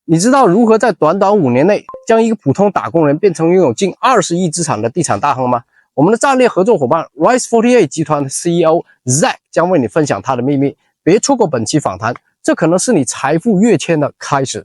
你知道如何在短短5年内将一个普通打工人变成拥有近20亿资产的地产大亨吗？我们的战略合作伙伴 Rise48 集团的 CEO Zach 将为你分享他的秘密，别错过本期访谈，这可能是你财富跃迁的开始。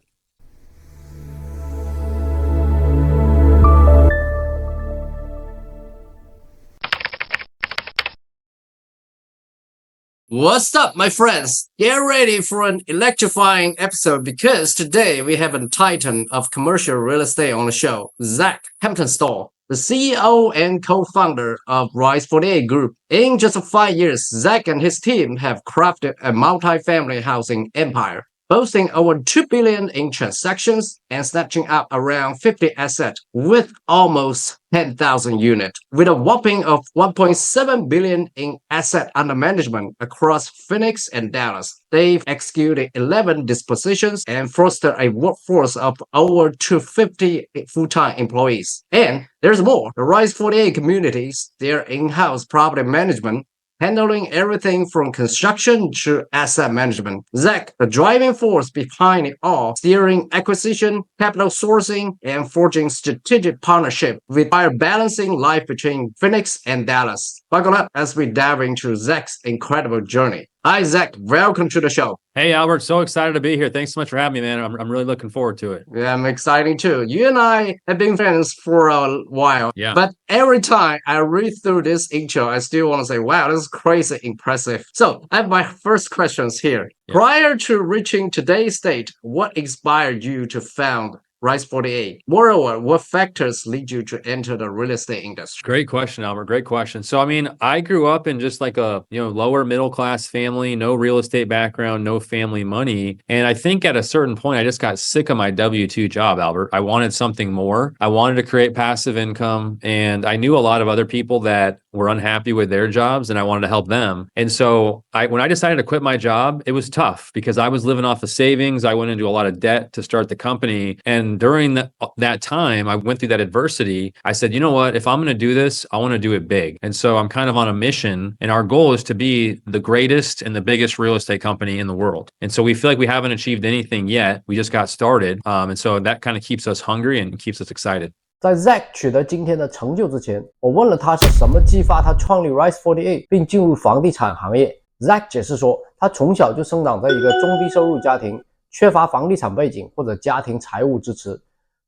What's up, my friends? Get ready for an electrifying episode because today we have a titan of commercial real estate on the show, Zach Hamptonstall, the CEO and co-founder of Rise48 Group. In just 5 years, Zach and his team have crafted a multi-family housing empire, boasting over $2 billion in transactions and snatching up around 50 assets with almost 10,000 units. With a whopping of $1.7 billion in asset under management across Phoenix and Dallas, they've executed 11 dispositions and fostered a workforce of over 250 full-time employees. And there's more. The Rise48 communities, their in-house property management, handling everything from construction to asset management. Zach, the driving force behind it all, steering acquisition, capital sourcing, and forging strategic partnership while balancing life between Phoenix and Dallas. Buckle up as we dive into Zach's incredible journey. Hi, Zach. Welcome to the show. Hey, Albert. So excited to be here. Thanks so much for having me, man. I'm really looking forward to it. Yeah, I'm excited too. You and I have been friends for a while. Yeah. But every time I read through this intro, I still want to say, wow, this is crazy impressive. So I have my first questions here. Yeah. Prior to reaching today's state, what inspired you to found Rise48? Moreover, what factors lead you to enter the real estate industry? Great question, Albert. Great question. So, I mean, I grew up in just like a, lower middle class family, no real estate background, no family money. And I think at a certain point, I just got sick of my W-2 job, Albert. I wanted something more. I wanted to create passive income. And I knew a lot of other people that were unhappy with their jobs and I wanted to help them. And so when I decided to quit my job, it was tough because I was living off of savings. I went into a lot of debt to start the company. And during that time, I went through that adversity. I said, you know what, if I'm going to do this, I want to do it big. And so I'm kind of on a mission and our goal is to be the greatest and the biggest real estate company in the world. And so we feel like we haven't achieved anything yet. We just got started. And so that kind of keeps us hungry and keeps us excited. 在 Zach 取得今天的成就之前，我问了他是什么激发他创立 Rise48 并进入房地产行业。Zach 解释说，他从小就生长在一个中低收入家庭，缺乏房地产背景或者家庭财务支持。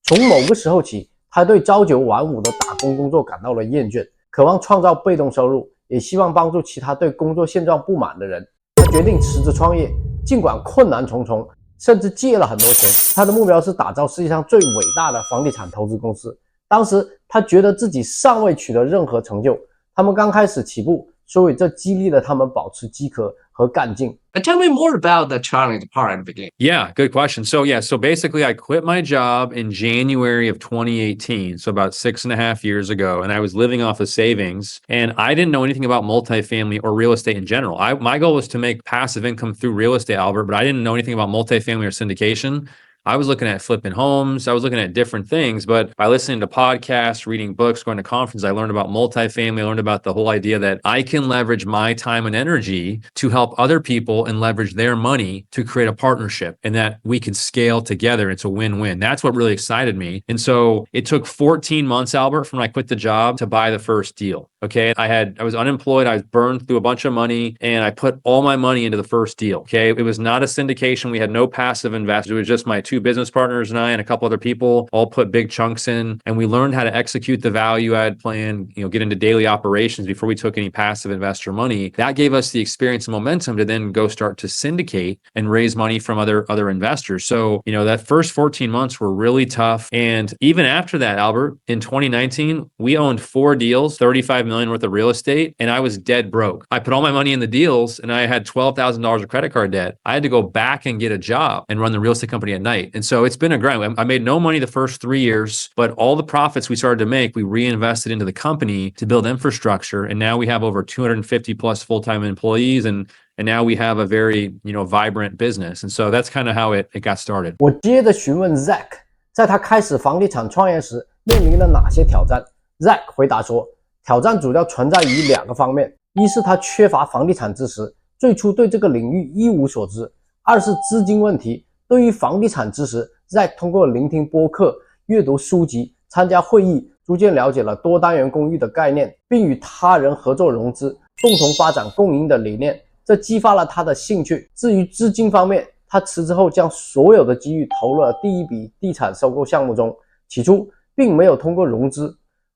从某个时候起，他对朝九晚五的打工工作感到了厌倦，渴望创造被动收入，也希望帮助其他对工作现状不满的人。他决定辞职创业，尽管困难重重，甚至借了很多钱。他的目标是打造世界上最伟大的房地产投资公司。当时他觉得自己尚未取得任何成就，他们刚开始起步，所以这激励了他们保持饥渴和干劲。Tell me more about the challenge part at the beginning. Yeah, good question. So basically I quit my job in January of 2018. So about 6.5 years ago. And I was living off of savings and I didn't know anything about multifamily or real estate in general. My goal was to make passive income through real estate, Albert, but I didn't know anything about multifamily or syndication. I was looking at flipping homes. I was looking at different things, but by listening to podcasts, reading books, going to conferences, I learned about multifamily. I learned about the whole idea that I can leverage my time and energy to help other people and leverage their money to create a partnership and that we can scale together. It's a win-win. That's what really excited me. And so it took 14 months, Albert, from when I quit the job to buy the first deal. Okay. I was unemployed. I was burned through a bunch of money and I put all my money into the first deal. Okay. It was not a syndication. We had no passive investors. It was just my two business partners and I and a couple other people all put big chunks in and we learned how to execute the value add plan, get into daily operations before we took any passive investor money. That gave us the experience and momentum to then go start to syndicate and raise money from other investors. So, that first 14 months were really tough. And even after that, Albert, in 2019, we owned 4 deals, $35 million worth of real estate, and I was dead broke. I put all my money in the deals and I had $12,000 of credit card debt. I had to go back and get a job and run the real estate company at night. And so it's been a grind. I made no money the first 3 years, but all the profits we started to make, we reinvested into the company to build infrastructure. And now we have over 250 plus full-time employees and now we have a very, vibrant business. And so that's kind of how it got started. 我接着询问 Zach， 在他开始房地产创业时面临了哪些挑战。Zach 回答说，挑战主要存在于2个方面，一是他缺乏房地产知识，最初对这个领域一无所知；二是资金问题，对于房地产知识 Zach 通过聆听播客、阅读书籍、参加会议，逐渐了解了多单元公寓的概念，并与他人合作融资，共同发展共赢的理念，这激发了他的兴趣。至于资金方面，他辞职后将所有的机遇投入了第一笔地产收购项目中，起初并没有通过融资，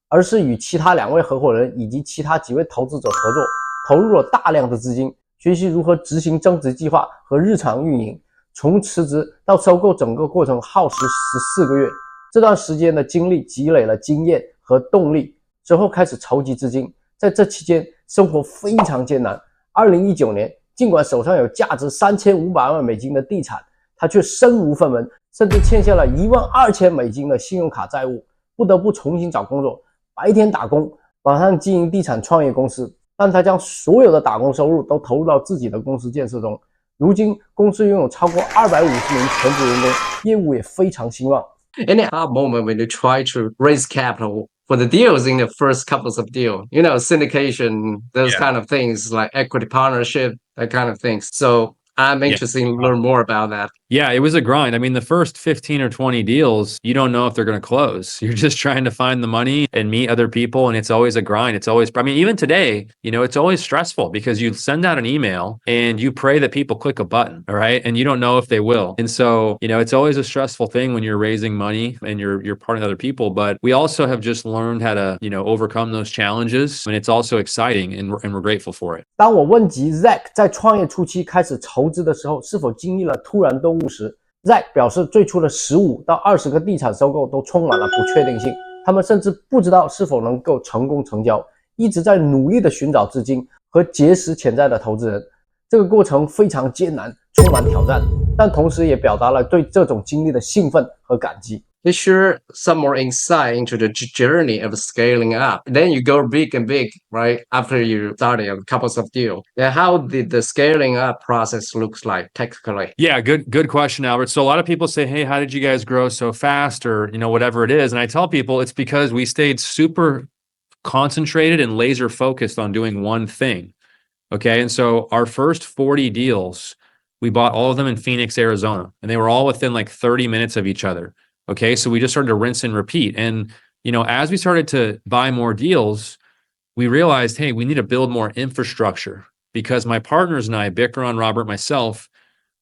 而是与其他2位合伙人以及其他几位投资者合作，投入了大量的资金，学习如何执行增值计划和日常运营。从辞职到收购整个过程耗时14个月，这段时间的经历积累了经验和动力，之后开始筹集资金。在这期间生活非常艰难。2019年，尽管手上有价值3500万美金的地产，他却身无分文，甚至欠下了12000美金的信用卡债务，不得不重新找工作，白天打工，晚上经营地产创业公司。但他将所有的打工收入都投入到自己的公司建设中。如今公司拥有超过250名全职员工，业务也非常兴旺。Any hard moment when you try to raise capital for the deals in the first couples of deal, syndication, those kind of things like equity partnership, that kind of things. So I'm interested in learn more about that. Yeah, it was a grind. I mean, the first 15 or 20 deals, you don't know if they're going to close. You're just trying to find the money and meet other people. And it's always a grind. It's always, even today, it's always stressful because you send out an email and you pray that people click a button, all right? And you don't know if they will. And so, it's always a stressful thing when you're raising money and you're partnering with other people. But we also have just learned how to, overcome those challenges. And it's also exciting and we're grateful for it. 当我问及 Zach 在创业初期开始筹资的时候，是否经历了突然顿悟时， Zach 表示最初的15到20个地产收购都充满了不确定性，他们甚至不知道是否能够成功成交，一直在努力的寻找资金和结识潜在的投资人。这个过程非常艰难，充满挑战，但同时也表达了对这种经历的兴奋和感激。They share some more insight into the journey of scaling up. Then you go big and big, right? After you started a couple of deals. Then how did the scaling up process looks like technically? Yeah, good question, Albert. So a lot of people say, hey, how did you guys grow so fast or, whatever it is? And I tell people it's because we stayed super concentrated and laser focused on doing one thing. Okay. And so our first 40 deals, we bought all of them in Phoenix, Arizona, and they were all within like 30 minutes of each other. Okay, so we just started to rinse and repeat. And, as we started to buy more deals, we realized, hey, we need to build more infrastructure because my partners and I, Bikram, Robert, myself,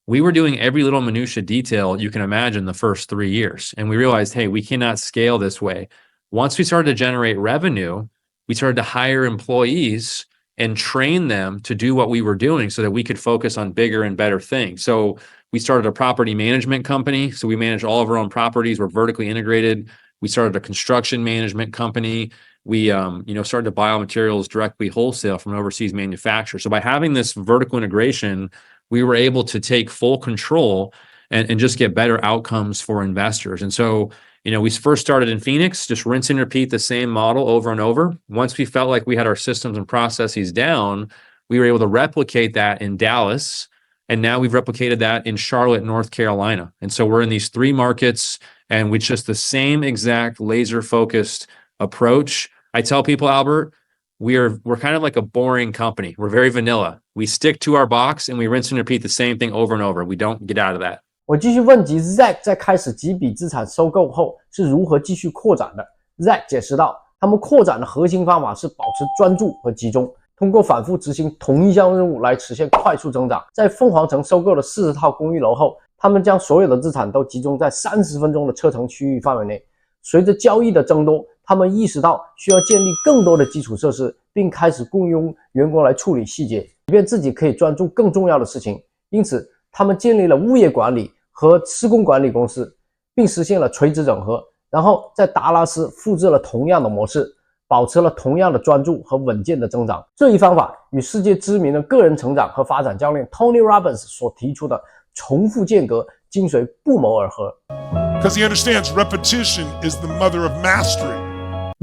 we were doing every little minutia detail you can imagine the first 3 years. And we realized, hey, we cannot scale this way. Once we started to generate revenue, we started to hire employees and train them to do what we were doing so that we could focus on bigger and better things. So we started a property management company. So we manage all of our own properties. We're vertically integrated. We started a construction management company. We, started to buy all materials directly wholesale from an overseas manufacturer. So by having this vertical integration, we were able to take full control and just get better outcomes for investors. And so, we first started in Phoenix, just rinse and repeat the same model over and over. Once we felt like we had our systems and processes down, we were able to replicate that in Dallas. And now we've replicated that in Charlotte, North Carolina. And so we're in these 3 markets and with just the same exact laser focused approach. I tell people, Albert, we're kind of like a boring company. We're very vanilla. We stick to our box and we rinse and repeat the same thing over and over. We don't get out of that. 我继续问及 Zach 在开始几笔资产收购后是如何继续扩展的。 Zach 解释道，他们扩展的核心方法是保持专注和集中，通过反复执行同一项任务来实现快速增长。在凤凰城收购了40套公寓楼后，他们将所有的资产都集中在30分钟的车程区域范围内。随着交易的增多，他们意识到需要建立更多的基础设施，并开始雇佣员工来处理细节，以便自己可以专注更重要的事情。因此，他们建立了物业管理和施工管理公司，并实现了垂直整合。然后在达拉斯复制了同样的模式，保持了同样的专注和稳健的增长。这一方法与世界知名的个人成长和发展教练 Tony Robbins 所提出的重复间隔精髓不谋而合。Because he understands repetition is the mother of mastery.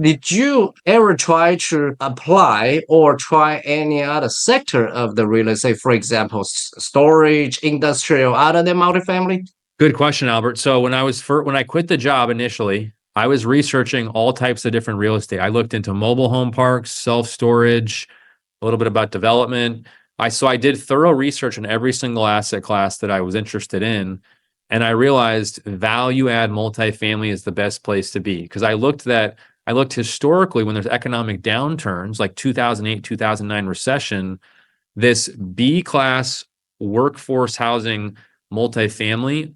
Did you ever try to apply or try any other sector of the real estate, for example, storage, industrial, other than multifamily? Good question, Albert. So when I quit the job initially, I was researching all types of different real estate. I looked into mobile home parks, self-storage, a little bit about development. So I did thorough research on every single asset class that I was interested in. And I realized value add multifamily is the best place to be, because I looked historically when there's economic downturns like 2008, 2009 recession, this B class workforce housing multifamily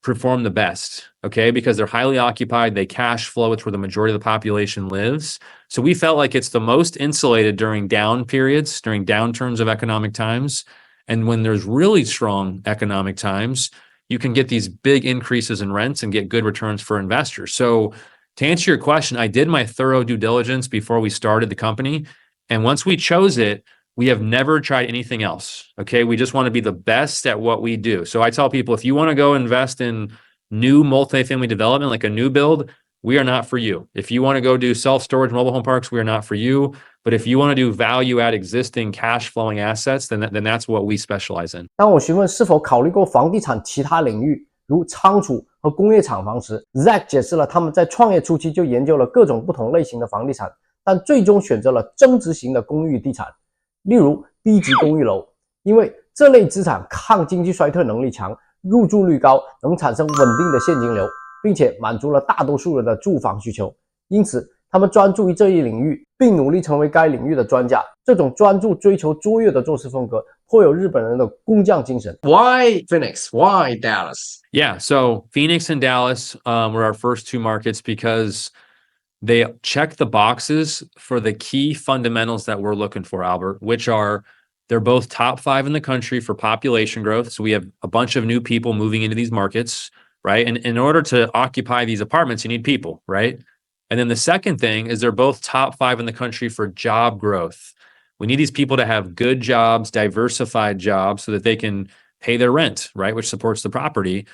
perform the best, okay? Because they're highly occupied, they cash flow, it's where the majority of the population lives. So we felt like it's the most insulated during down periods, during downturns of economic times. And when there's really strong economic times, you can get these big increases in rents and get good returns for investors. So to answer your question, I did my thorough due diligence before we started the company. And once we chose it, we have never tried anything else. Okay. We just want to be the best at what we do. So I tell people, if you want to go invest in new multifamily development, like a new build, we are not for you. If you want to go do self-storage mobile home parks, we are not for you. But if you want to do value add existing cash flowing assets, then that's what we specialize in. 当我询问是否考虑过房地产其他领域，如仓储和工业厂房时， Zach 解释了他们在创业初期就研究了各种不同类型的房地产，但最终选择了增值型的公寓地产。例如 B 级公寓楼，因为这类资产抗经济衰退能力强，入住率高，能产生稳定的现金流，并且满足了大多数人的住房需求。因此他们专注于这一领域，并努力成为该领域的专家。这种专注追求卓越的做事风格，颇有日本人的工匠精神。Why Phoenix? Why Dallas? Yeah, so Phoenix and Dallas were our first two markets because they check the boxes for the key fundamentals that we're looking for, Albert, which are they're both top 5 in the country for population growth. So we have a bunch of new people moving into these markets, right? And in order to occupy these apartments, you need people, right? And then the second thing is they're both top 5 in the country for job growth. We need these people to have good jobs, diversified jobs, so that they can pay their rent, right? Which supports the property.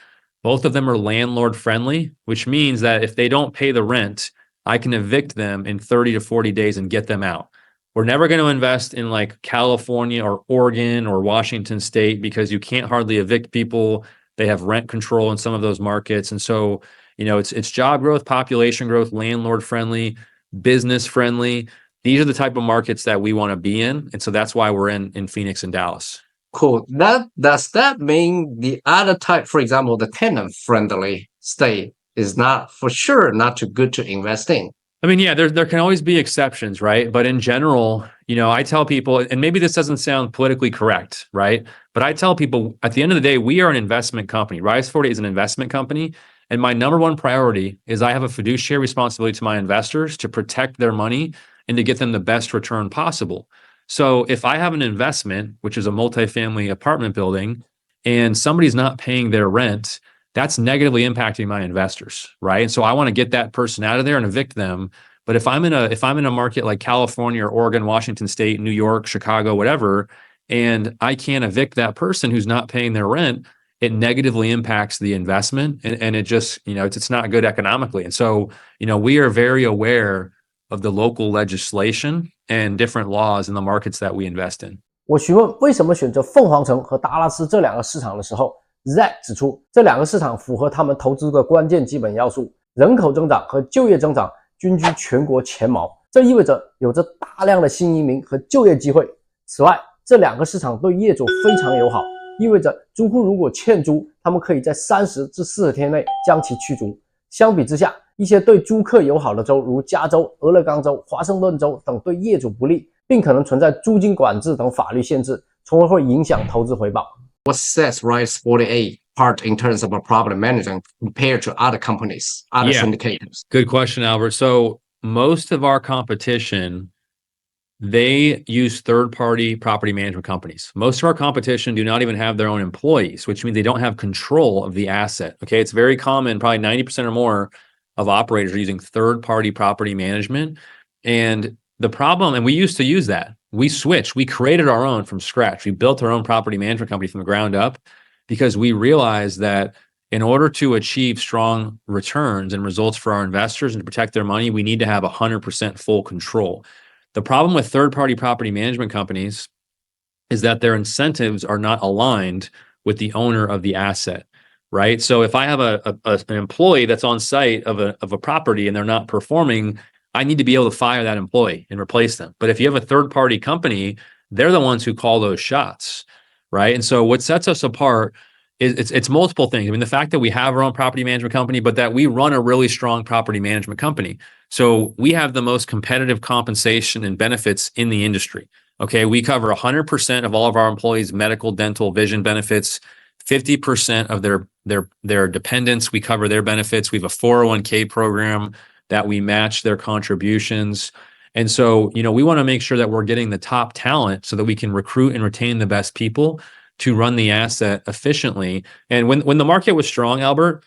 Both of them are landlord friendly, which means that if they don't pay the rent, I can evict them in 30 to 40 days and get them out. We're never going to invest in like California or Oregon or Washington State because you can't hardly evict people. They have rent control in some of those markets. And so, it's job growth, population growth, landlord friendly, business friendly. These are the type of markets that we want to be in. And so that's why we're in Phoenix and Dallas. Cool. Does that mean the other type, for example, the tenant friendly state is not for sure not too good to invest in? I mean, yeah, there can always be exceptions, right? But in general, I tell people, and maybe this doesn't sound politically correct, right? But I tell people at the end of the day, we are an investment company. Rise 40 is an investment company. And my number one priority is I have a fiduciary responsibility to my investors to protect their money and to get them the best return possible. So if I have an investment, which is a multifamily apartment building, and somebody's not paying their rent, that's negatively impacting my investors, right? And so I want to get that person out of there and evict them. But if I'm in a market like California or Oregon, Washington State, New York, Chicago, whatever, and I can't evict that person who's not paying their rent, it negatively impacts the investment, and it just, it's not good economically. And so, we are very aware of the local legislation and different laws in the markets that we invest in. 我询问为什么选择凤凰城和达拉斯这两个市场的时候， Zach 指出，这两个市场符合他们投资的关键基本要素，人口增长和就业增长均居全国前茅，这意味着有着大量的新移民和就业机会。此外，这两个市场对业主非常友好，意味着租户如果欠租，他们可以在30至40天内将其驱逐。相比之下，一些对租客友好的州，如加州、俄勒冈州、华盛顿州等，对业主不利，并可能存在租金管制等法律限制，从而会影响投资回报。What sets Rise 48 apart in terms of a property management compared to other companies, other syndicators? Good question, Albert. So most of our competition, they use third-party property management companies. Most of our competition do not even have their own employees, which means they don't have control of the asset. Okay, it's very common, probably 90% or more of operators are using third-party property management. And the problem, and we used to use that. We switched. We created our own from scratch. We built our own property management company from the ground up because we realized that in order to achieve strong returns and results for our investors and to protect their money, we need to have 100% full control. The problem with third-party property management companies is that their incentives are not aligned with the owner of the asset, right? So if I have an employee that's on site of a property and they're not performing, I need to be able to fire that employee and replace them. But if you have a third-party company, they're the ones who call those shots, right? And so what sets us apart it's multiple things. I mean, the fact that we have our own property management company, but that we run a really strong property management company. So we have the most competitive compensation and benefits in the industry. Okay, we cover 100% of all of our employees' medical, dental, vision benefits. 50% of their dependents, we cover their benefits. We have a 401k program that we match their contributions. And so, we want to make sure that we're getting the top talent so that we can recruit and retain the best people to run the asset efficiently. And when the market was strong, Albert,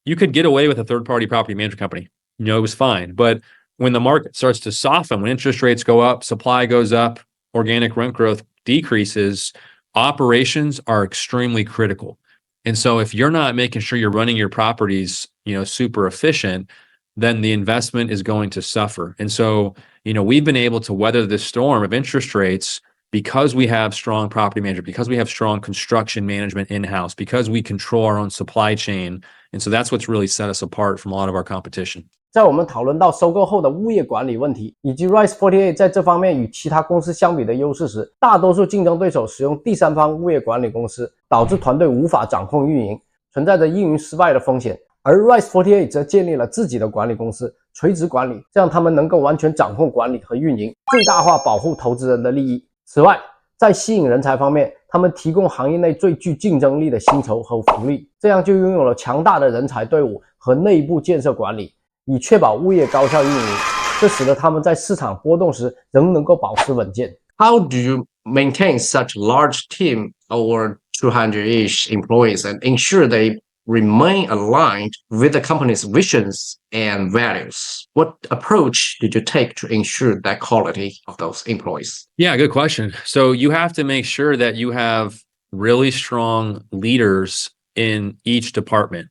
you could get away with a third-party property management company. It was fine. But when the market starts to soften, when interest rates go up, supply goes up, organic rent growth decreases, operations are extremely critical. And so if you're not making sure you're running your properties, super efficient, then the investment is going to suffer. And so, we've been able to weather this storm of interest rates because we have strong property management, because we have strong construction management in-house, because we control our own supply chain. And so that's what's really set us apart from a lot of our competition. 在我们讨论到收购后的物业管理问题，以及 Rise48 在这方面与其他公司相比的优势时，大多数竞争对手使用第三方物业管理公司，导致团队无法掌控运营，存在着运营失败的风险。而 Rise48 则建立了自己的管理公司，垂直管理，这样他们能够完全掌控管理和运营，最大化保护投资人的利益。此外，在吸引人才方面，他们提供行业内最具竞争力的薪酬和福利，这样就拥有了强大的人才队伍和内部建设管理，以确保物业高效运营，这使得他们在市场波动时仍能够保持稳健。How do you maintain such a large team, over 200-ish employees, and ensure they remain aligned with the company's visions and values? What approach did you take to ensure that quality of those employees? Yeah, good question. So you have to make sure that you have really strong leaders in each department.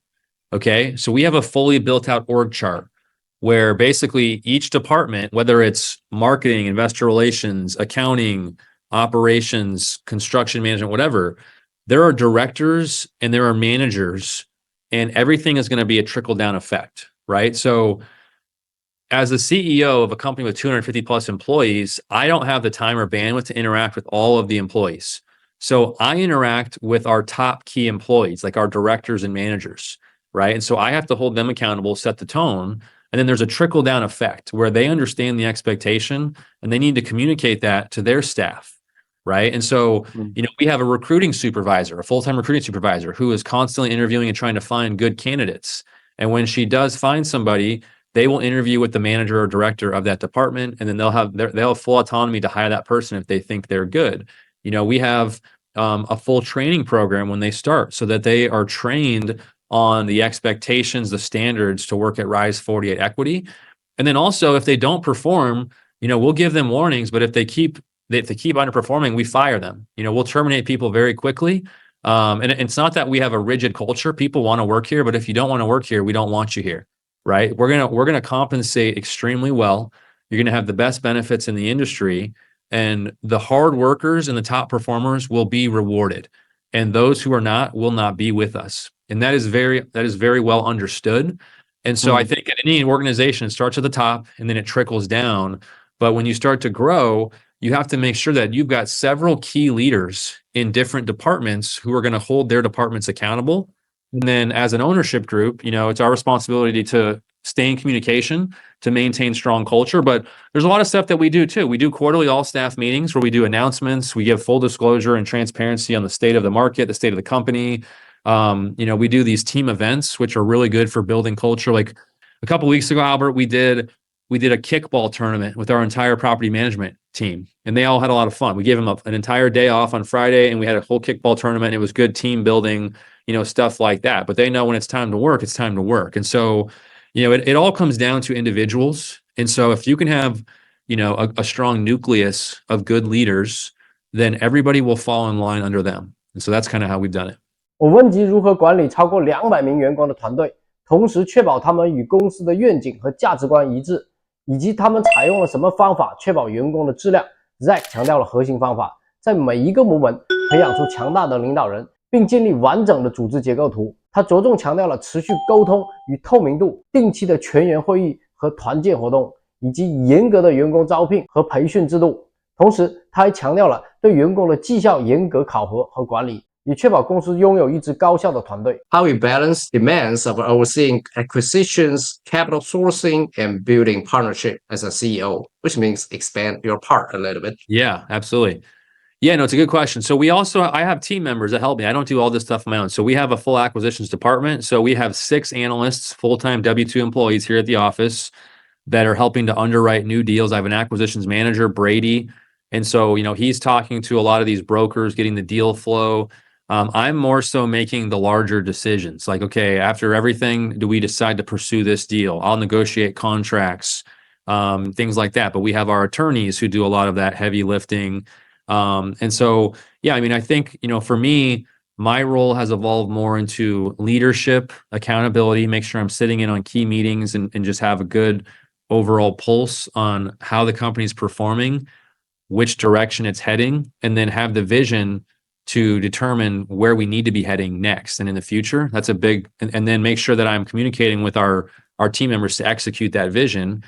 Okay, so we have a fully built out org chart where basically each department, whether it's marketing, investor relations, accounting, operations, construction management, whatever, there are directors and there are managers, and everything is going to be a trickle down effect, right? So as the CEO of a company with 250 plus employees, I don't have the time or bandwidth to interact with all of the employees. So I interact with our top key employees, like our directors and managers, right? And so I have to hold them accountable, set the tone. And then there's a trickle down effect where they understand the expectation and they need to communicate that to their staff, right? And so, we have a recruiting supervisor, a full-time recruiting supervisor who is constantly interviewing and trying to find good candidates. And when she does find somebody, they will interview with the manager or director of that department, and then they'll have full autonomy to hire that person if they think they're good. We have a full training program when they start so that they are trained on the expectations, the standards to work at Rise48 Equity. And then also, if they don't perform, we'll give them warnings, but if they keep underperforming, we fire them. We'll terminate people very quickly. And it's not that we have a rigid culture. People want to work here, but if you don't want to work here, we don't want you here, right? We're gonna compensate extremely well. You're gonna have the best benefits in the industry, and the hard workers and the top performers will be rewarded. And those who are not will not be with us. And that is very well understood. And so I think in any organization, it starts at the top and then it trickles down. But when you start to grow, you have to make sure that you've got several key leaders in different departments who are going to hold their departments accountable. And then as an ownership group, it's our responsibility to stay in communication, to maintain strong culture. But there's a lot of stuff that we do too. We do quarterly all staff meetings where we do announcements. We give full disclosure and transparency on the state of the market, the state of the company. We do these team events, which are really good for building culture. Like a couple of weeks ago, Albert, we did a kickball tournament with our entire property management team, and they all had a lot of fun. We gave them an entire day off on Friday, and we had a whole kickball tournament. It was good team building, stuff like that. But they know when it's time to work, it's time to work. And so, it all comes down to individuals. And so if you can have, a strong nucleus of good leaders, then everybody will fall in line under them. And so that's kind of how we've done it. 我问及如何管理超过200名员工的团队，同时确保他们与公司的愿景和价值观一致，以及他们采用了什么方法确保员工的质量。Zach 强调了核心方法，在每一个部门培养出强大的领导人，并建立完整的组织结构图。他着重强调了持续沟通与透明度、定期的全员会议和团建活动，以及严格的员工招聘和培训制度。同时，他还强调了对员工的绩效严格考核和管理。以确保公司拥有一支高效的团队。 How we balance demands of overseeing acquisitions, capital sourcing, and building partnership as a CEO, which means expand your part a little bit. Yeah, absolutely. Yeah, no, it's a good question. So I have team members that help me. I don't do all this stuff on my own. So we have a full acquisitions department. So we have 6 analysts, full-time W-2 employees here at the office that are helping to underwrite new deals. I have an acquisitions manager, Brady. And so, he's talking to a lot of these brokers, getting the deal flow. I'm more so making the larger decisions. Like, okay, after everything, do we decide to pursue this deal? I'll negotiate contracts, things like that. But we have our attorneys who do a lot of that heavy lifting. And so, yeah, I think, for me, my role has evolved more into leadership, accountability, make sure I'm sitting in on key meetings and just have a good overall pulse on how the company's performing, which direction it's heading, and then have the vision to determine where we need to be heading next and in the future. That's a big, and then make sure that I'm communicating with our team members to execute that vision.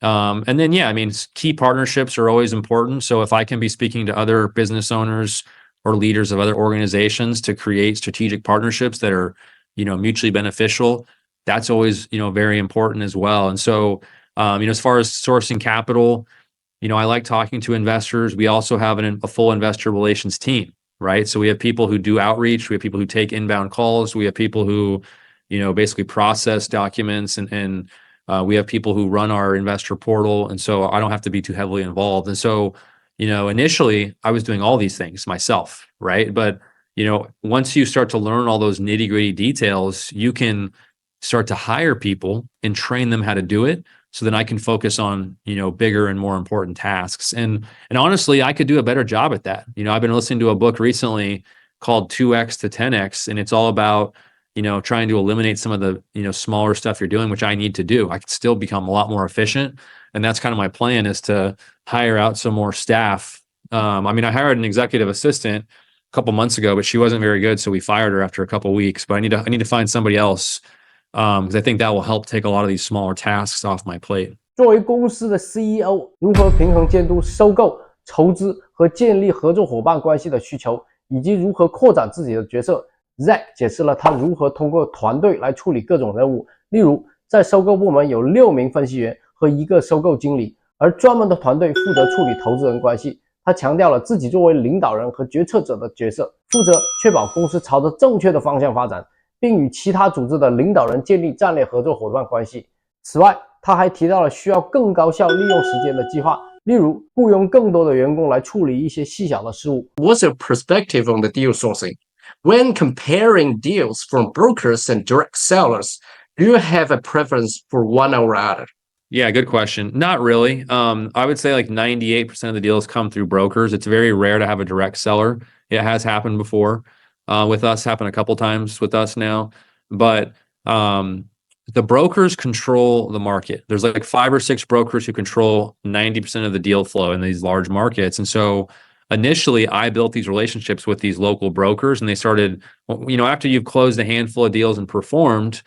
And then, yeah, key partnerships are always important. So if I can be speaking to other business owners or leaders of other organizations to create strategic partnerships that are, mutually beneficial, that's always, very important as well. And so, as far as sourcing capital, I like talking to investors. We also have a full investor relations team, right? So we have people who do outreach. We have people who take inbound calls. We have people who, basically process documents and we have people who run our investor portal. And so I don't have to be too heavily involved. And so, initially I was doing all these things myself, right? But, once you start to learn all those nitty-gritty details, you can start to hire people and train them how to do it. So then I can focus on, bigger and more important tasks. And honestly, I could do a better job at that. I've been listening to a book recently called 2X to 10X, and it's all about, trying to eliminate some of the, smaller stuff you're doing, which I need to do. I could still become a lot more efficient. And that's kind of my plan, is to hire out some more staff. I hired an executive assistant a couple months ago, but she wasn't very good. So we fired her after a couple weeks, but I need to find somebody else. Because I think that will help take a lot of these smaller tasks off my plate. 作为公司的 CEO， 如何平衡监督、收购、筹资和建立合作伙伴关系的需求，以及如何扩展自己的角色， Zach 解释了他如何通过团队来处理各种任务。例如，在收购部门有6名分析员和1个收购经理，而专门的团队负责处理投资人关系。他强调了自己作为领导人和决策者的角色，负责确保公司朝着正确的方向发展，并与其他组织的领导人建立战略合作伙伴关系。此外，他还提到了需要更高效利用时间的计划，例如雇佣更多的员工来处理一些细小的事务。 What's your perspective on the deal sourcing? When comparing deals from brokers and direct sellers, do you have a preference for one or other? Yeah, good question. Not really. I would say like 98% of the deals come through brokers. It's very rare to have a direct seller. It has happened before. With us, happened a couple times with us now. But the brokers control the market. There's like 5 or 6 brokers who control 90% of the deal flow in these large markets. And so initially, I built these relationships with these local brokers, and they started, after you've closed a handful of deals and performed,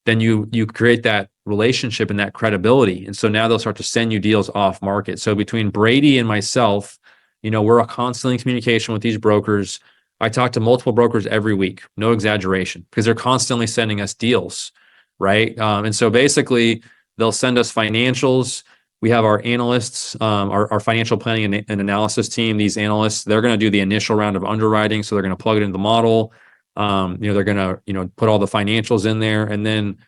then you create that relationship and that credibility. And so now they'll start to send you deals off market. So between Brady and myself, we're constantly in communication with these brokers. I talk to multiple brokers every week, no exaggeration, because they're constantly sending us deals, right? And so basically they'll send us financials. We have our analysts, our financial planning and analysis team. These analysts, they're going to do the initial round of underwriting. So they're going to plug it into the model. They're going to, put all the financials in there, and then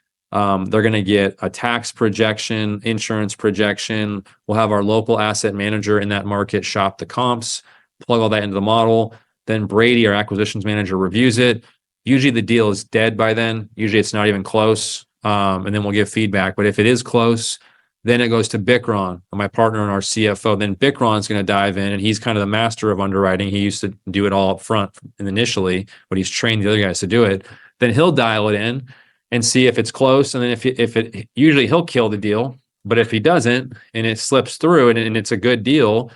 they're going to get a tax projection, insurance projection. We'll have our local asset manager in that market shop the comps, plug all that into the model. Then Brady, our acquisitions manager, reviews it. Usually the deal is dead by then. Usually it's not even close. And then we'll give feedback. But if it is close, then it goes to Bikron, my partner and our CFO. Then Bikron's going to dive in, and he's kind of the master of underwriting. He used to do it all up front initially, but he's trained the other guys to do it. Then he'll dial it in and see if it's close. And then if it usually he'll kill the deal. But if he doesn't and it slips through and it's a good deal,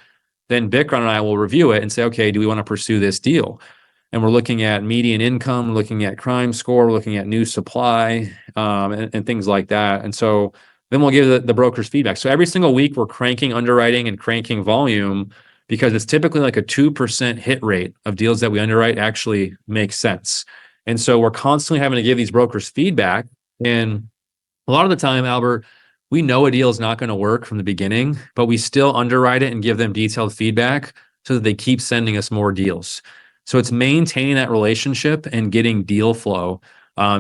then Bikron and I will review it and say, okay, do we want to pursue this deal? And we're looking at median income, we're looking at crime score, we're looking at new supply, and things like that. And so then we'll give the brokers feedback. So every single week we're cranking underwriting and cranking volume because it's typically like a 2% hit rate of deals that we underwrite actually make sense. And so we're constantly having to give these brokers feedback. And a lot of the time, Albert, we know a deal is not going to work from the beginning, but we still underwrite it and give them detailed feedback so that they keep sending us more deals. So it's maintaining that relationship and getting deal flow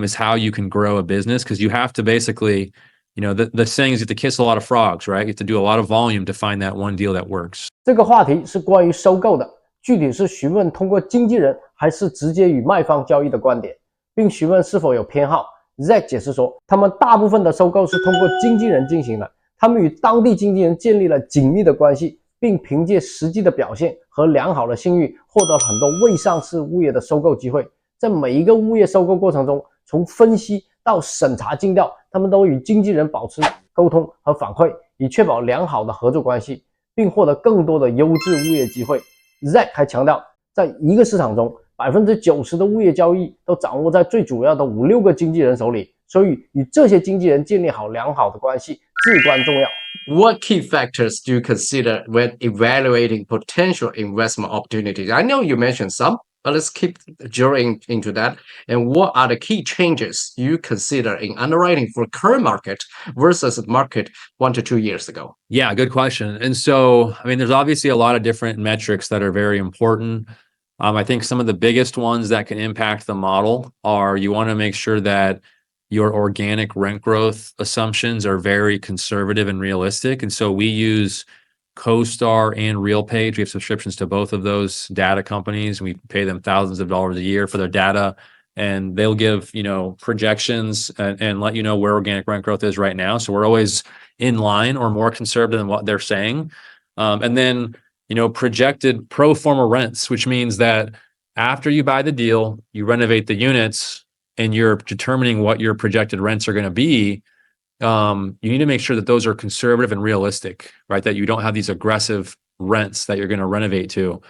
is how you can grow a business, because you have to basically, the saying is you have to kiss a lot of frogs, right? You have to do a lot of volume to find that one deal that works. 这个话题是关于收购的，具体是询问通过经纪人还是直接与卖方交易的观点，并询问是否有偏好。Zach 解释说，他们大部分的收购是通过经纪人进行的，他们与当地经纪人建立了紧密的关系，并凭借实际的表现和良好的信誉，获得很多未上市物业的收购机会。在每一个物业收购过程中，从分析到审查尽调，他们都与经纪人保持沟通和反馈，以确保良好的合作关系，并获得更多的优质物业机会。Zach 还强调，在一个市场中，90%的物业交易都掌握在最主要的5-6个经纪人手里，所以与这些经纪人建立好良好的关系至关重要。What key factors do you consider when evaluating potential investment opportunities? I know you mentioned some, but let's keep drilling into that. And what are the key changes you consider in underwriting for current market versus the market 1 to 2 years ago? Yeah, good question. And so, there's obviously a lot of different metrics that are very important. I think some of the biggest ones that can impact the model are, you want to make sure that your organic rent growth assumptions are very conservative and realistic. And so we use CoStar and RealPage. We have subscriptions to both of those data companies. We pay them thousands of dollars a year for their data, and they'll give, projections and let you know where organic rent growth is right now. So we're always in line or more conservative than what they're saying. And then, projected pro forma rents, which means that after you buy the deal, you renovate the units, and you're determining what your projected rents are going to be. You need to make sure that those are conservative and realistic, right? That you don't have these aggressive rents that you're going to renovate to.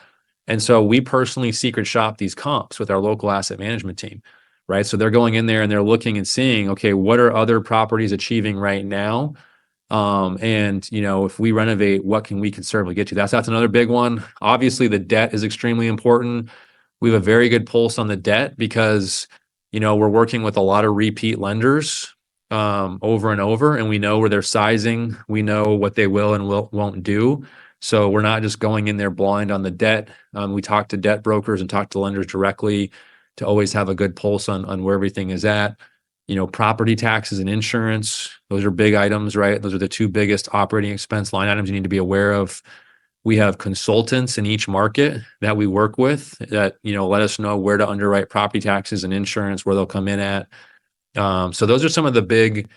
And so we personally secret shop these comps with our local asset management team, right? So they're going in there and they're looking and seeing, okay, what are other properties achieving right now? And if we renovate, what can we conservatively get to? That's another big one. Obviously, the debt is extremely important. We have a very good pulse on the debt because, we're working with a lot of repeat lenders over and over, and we know where they're sizing. We know what they will and won't do. So we're not just going in there blind on the debt. We talk to debt brokers and talk to lenders directly to always have a good pulse on where everything is at. Property taxes and insurance, those are big items, right? Those are the two biggest operating expense line items you need to be aware of. We have consultants in each market that we work with that, let us know where to underwrite property taxes and insurance, where they'll come in at. So those are some of the big,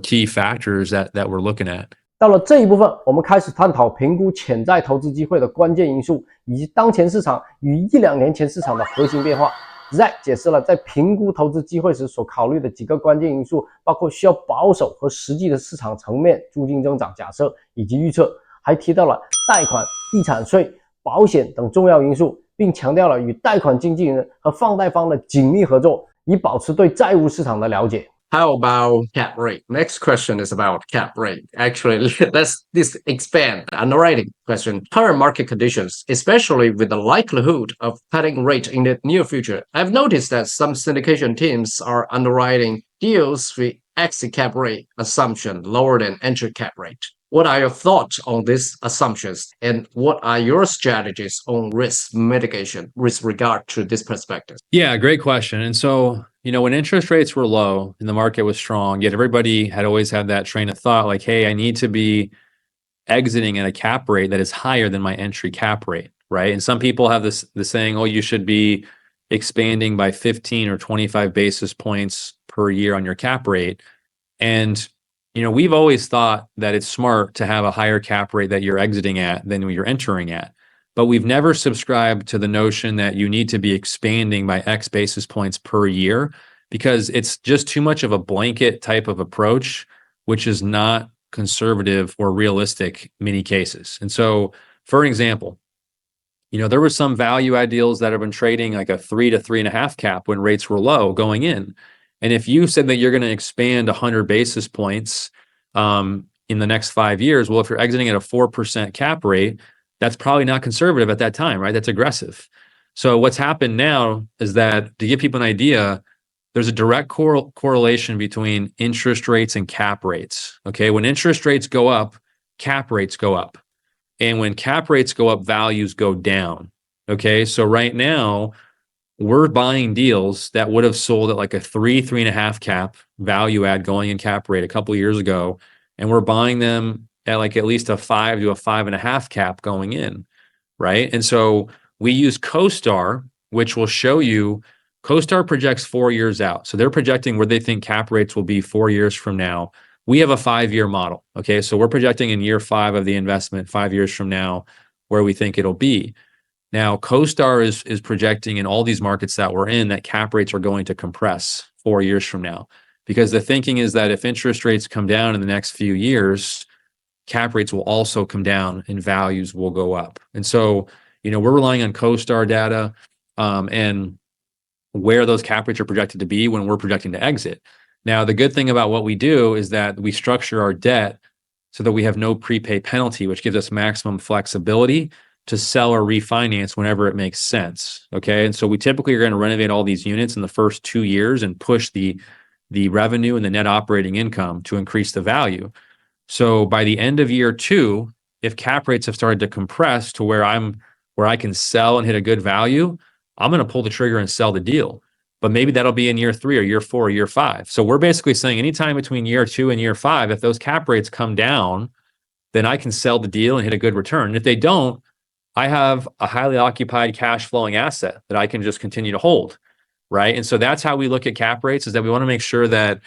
key factors that we're looking at. 到了这一部分，我们开始探讨评估潜在投资机会的关键因素，以及当前市场与1-2年前市场的核心变化。Zach 解释了在评估投资机会时所考虑的几个关键因素，包括需要保守和实际的市场层面租金增长假设以及预测，还提到了贷款、地产税、保险等重要因素，并强调了与贷款经纪人和放贷方的紧密合作，以保持对债务市场的了解。How about cap rate? Next question is about cap rate. Actually, let's expand the underwriting question. Current market conditions, especially with the likelihood of cutting rate in the near future. I've noticed that some syndication teams are underwriting deals with exit cap rate assumption lower than entry cap rate. What are your thoughts on these assumptions, and what are your strategies on risk mitigation with regard to this perspective? Yeah, great question. And so, when interest rates were low and the market was strong, yet everybody had always had that train of thought like, hey, I need to be exiting at a cap rate that is higher than my entry cap rate, right? And some people have the saying, oh, you should be expanding by 15 or 25 basis points per year on your cap rate. And we've always thought that it's smart to have a higher cap rate that you're exiting at than you're entering at. But we've never subscribed to the notion that you need to be expanding by X basis points per year, because it's just too much of a blanket type of approach, which is not conservative or realistic in many cases. And so, for an example, there were some value add deals that have been trading like a 3 to 3.5 cap when rates were low going in. And if you said that you're going to expand 100 basis points in the next 5 years, well, if you're exiting at a 4% cap rate, that's probably not conservative at that time, right? That's aggressive. So what's happened now is that, to give people an idea, there's a direct correlation between interest rates and cap rates. Okay, when interest rates go up, cap rates go up. And when cap rates go up, values go down. Okay, so right now, we're buying deals that would have sold at like a 3.5 cap value add going in cap rate a couple of years ago. And we're buying them at like at least a 5 to a 5.5 cap going in, right? And so we use CoStar, which will show you, CoStar projects 4 years out. So they're projecting where they think cap rates will be 4 years from now. We have a 5-year model. Okay, so we're projecting in year 5 of the investment, 5 years from now, where we think it'll be. Now, CoStar is projecting in all these markets that we're in that cap rates are going to compress 4 years from now, because the thinking is that if interest rates come down in the next few years, cap rates will also come down and values will go up. And so, we're relying on CoStar data and where those cap rates are projected to be when we're projecting to exit. Now, the good thing about what we do is that we structure our debt so that we have no prepay penalty, which gives us maximum flexibility to sell or refinance whenever it makes sense. Okay. And so we typically are going to renovate all these units in the first 2 years and push the revenue and the net operating income to increase the value. So by the end of year 2, if cap rates have started to compress to where I can sell and hit a good value, I'm going to pull the trigger and sell the deal. But maybe that'll be in year 3 or year 4 or year 5. So we're basically saying anytime between year 2 and year 5, if those cap rates come down, then I can sell the deal and hit a good return. And if they don't, I have a highly occupied cash flowing asset that I can just continue to hold, right? And so that's how we look at cap rates, is that we want to make sure that,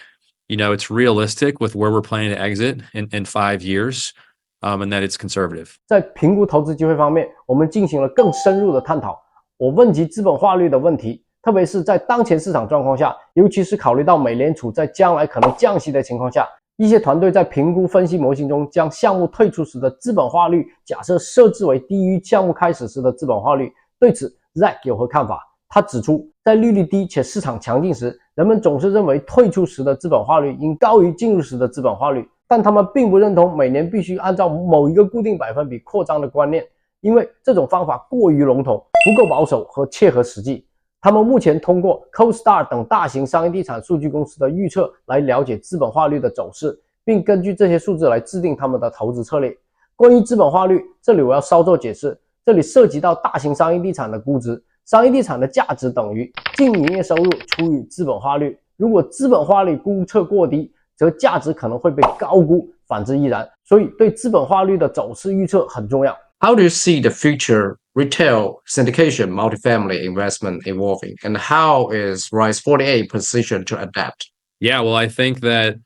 it's realistic with where we're planning to exit in 5 years, and that it's conservative. 在评估投资机会方面，我们进行了更深入的探讨。我问及资本化率的问题，特别是在当前市场状况下，尤其是考虑到美联储在将来可能降息的情况下，一些团队在评估分析模型中将项目退出时的资本化率假设设置为低于项目开始时的资本化率。对此 Zach 有何看法？他指出，在利率低且市场强劲时，人们总是认为退出时的资本化率应高于进入时的资本化率，但他们并不认同每年必须按照某一个固定百分比扩张的观念，因为这种方法过于笼统，不够保守和切合实际。他们目前通过 CoStar 等大型商业地产数据公司的预测来了解资本化率的走势，并根据这些数字来制定他们的投资策略。关于资本化率，这里我要稍作解释，这里涉及到大型商业地产的估值。商业地产的价值等于净营业收入除以资本化率，如果资本化率估测过低，则价值可能会被高估，反之亦然。所以对资本化率的走势预测很重要。How do you see the future retail syndication multifamily investment evolving, and how is Rise 48 positioned to adapt? Yeah, well, I think that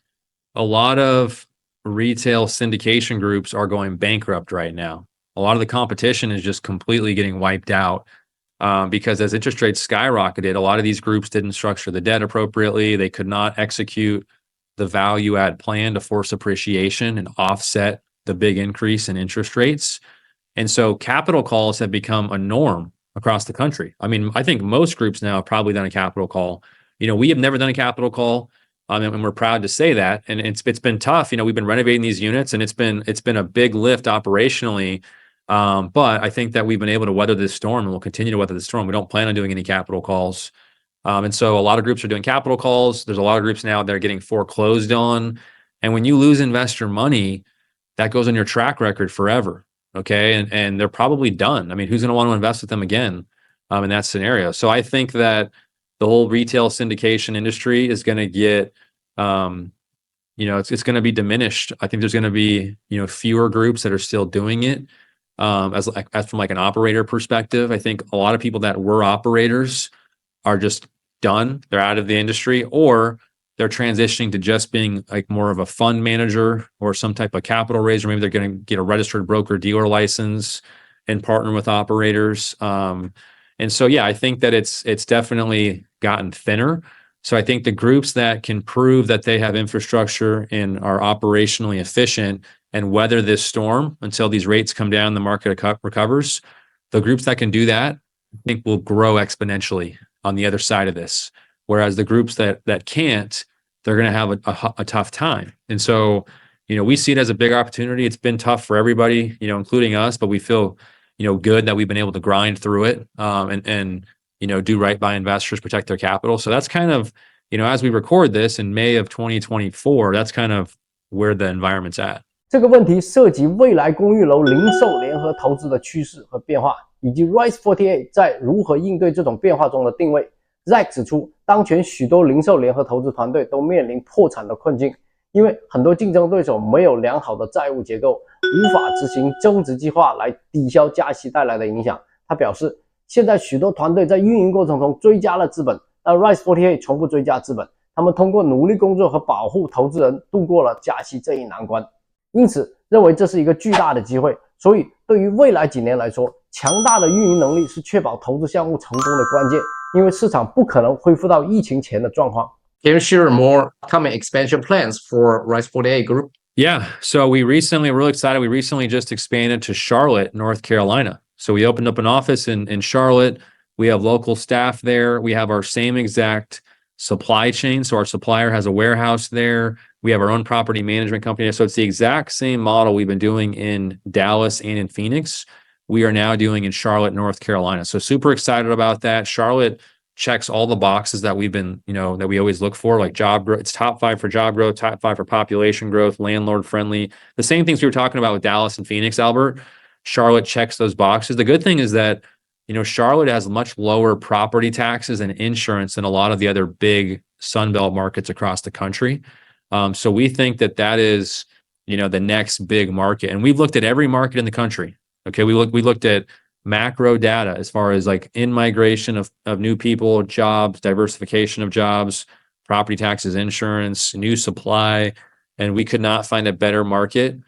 a lot of retail syndication groups are going bankrupt right now. A lot of the competition is just completely getting wiped out. Because as interest rates skyrocketed, a lot of these groups didn't structure the debt appropriately. They could not execute the value add plan to force appreciation and offset the big increase in interest rates. And so capital calls have become a norm across the country. I mean, I think most groups now have probably done a capital call. We have never done a capital call, and we're proud to say that. And it's been tough. We've been renovating these units, and it's been a big lift operationally. But I think that we've been able to weather this storm, and we'll continue to weather the storm. We don't plan on doing any capital calls. And so a lot of groups are doing capital calls. There's a lot of groups now that are getting foreclosed on. And when you lose investor money, that goes on your track record forever. Okay. And they're probably done. I mean, who's going to want to invest with them again in that scenario? So I think that the whole retail syndication industry is going to get, it's going to be diminished. I think there's going to be, fewer groups that are still doing it. As from like an operator perspective, I think a lot of people that were operators are just done. They're out of the industry, or they're transitioning to just being like more of a fund manager or some type of capital raiser. Maybe they're going to get a registered broker dealer license and partner with operators. And so, yeah, I think that it's definitely gotten thinner. So I think the groups that can prove that they have infrastructure and are operationally efficient and weather this storm until these rates come down, the market recovers, the groups that can do that, I think, will grow exponentially on the other side of this. Whereas the groups that can't, they're going to have a tough time. And so, we see it as a big opportunity. It's been tough for everybody, including us, but we feel good that we've been able to grind through it, and do right by investors, protect their capital. So that's kind of, as we record this in May of 2024, that's kind of where the environment's at. 这个问题涉及未来公寓楼零售联合投资的趋势和变化，以及 Rise48 在如何应对这种变化中的定位。Zach 指出，当前许多零售联合投资团队都面临破产的困境，因为很多竞争对手没有良好的债务结构，无法执行增值计划来抵消加息带来的影响。他表示，现在许多团队在运营过程中追加了资本，但 Rise48 从不追加资本，他们通过努力工作和保护投资人度过了加息这一难关。因此认为这是一个巨大的机会，所以对于未来几年来说，强大的运营能力是确保投资项目成功的关键，因为市场不可能恢复到疫情前的状况。Can you share more upcoming expansion plans for Rise48 Group? Yeah, so we're really excited. We recently just expanded to Charlotte, North Carolina. So we opened up an office in Charlotte. We have local staff there. We have our same exact supply chain. So our supplier has a warehouse there. We have our own property management company. So it's the exact same model we've been doing in Dallas and in Phoenix. We are now doing in Charlotte, North Carolina. So super excited about that. Charlotte checks all the boxes that we've been, that we always look for, like job growth. It's top 5 for job growth, top 5 for population growth, landlord friendly. The same things we were talking about with Dallas and Phoenix, Albert. Charlotte checks those boxes. The good thing is that, Charlotte has much lower property taxes and insurance than a lot of the other big Sunbelt markets across the country. So we think that is, the next big market. And we've looked at every market in the country. Okay. We looked at macro data as far as like in-migration of new people, jobs, diversification of jobs, property taxes, insurance, new supply. And we could not find a better market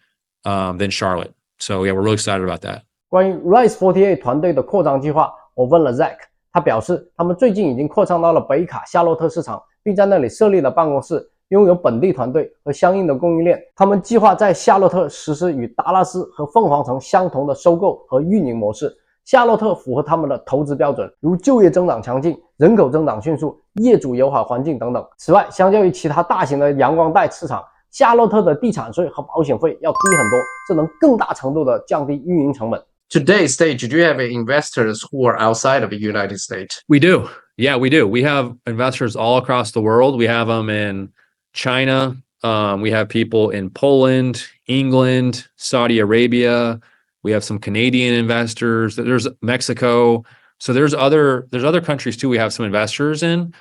than Charlotte. So yeah, we're really excited about that. 关于 Rise48 团队的扩张计划，我问了 Zach， 他表示他们最近已经扩张到了北卡夏洛特市场，并在那里设立了办公室，拥有本地团队和相应的供应链。他们计划在夏洛特实施与达拉斯和凤凰城相同的收购和运营模式。夏洛特符合他们的投资标准，如就业增长强劲、人口增长迅速、业主友好环境等等。此外，相较于其他大型的阳光带市场，夏洛特的地产税和保险费要低很多，这能更大程度的降低运营成本。Today's stage, do you have investors who are outside of the United States? We do. Yeah, we do. We have investors all across the world. We have them in China. We have people in Poland, England, Saudi Arabia. We have some Canadian investors. There's Mexico. So there's other countries too. We have some investors in.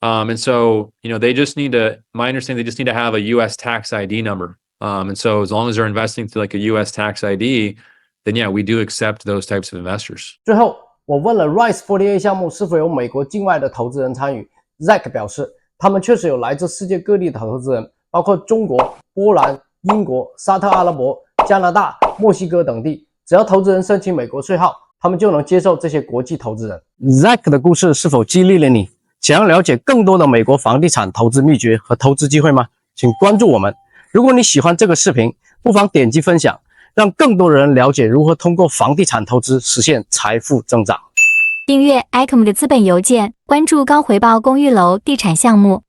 And so, they just need to, my understanding, they just need to have a US tax ID number. And so as long as they're investing through like a US tax ID, then yeah, we do accept those types of investors. 最后，我问了 Rise48 项目是否有美国境外的投资人参与。Zach 表示，他们确实有来自世界各地的投资人，包括中国、波兰、英国、沙特阿拉伯、加拿大、墨西哥等地。只要投资人申请美国税号，他们就能接受这些国际投资人。Zach 的故事是否激励了你？想要了解更多的美国房地产投资秘诀和投资机会吗？请关注我们。如果你喜欢这个视频，不妨点击分享，让更多人了解如何通过房地产投资实现财富增长。订阅 ACMG 的资本邮件，关注高回报公寓楼地产项目。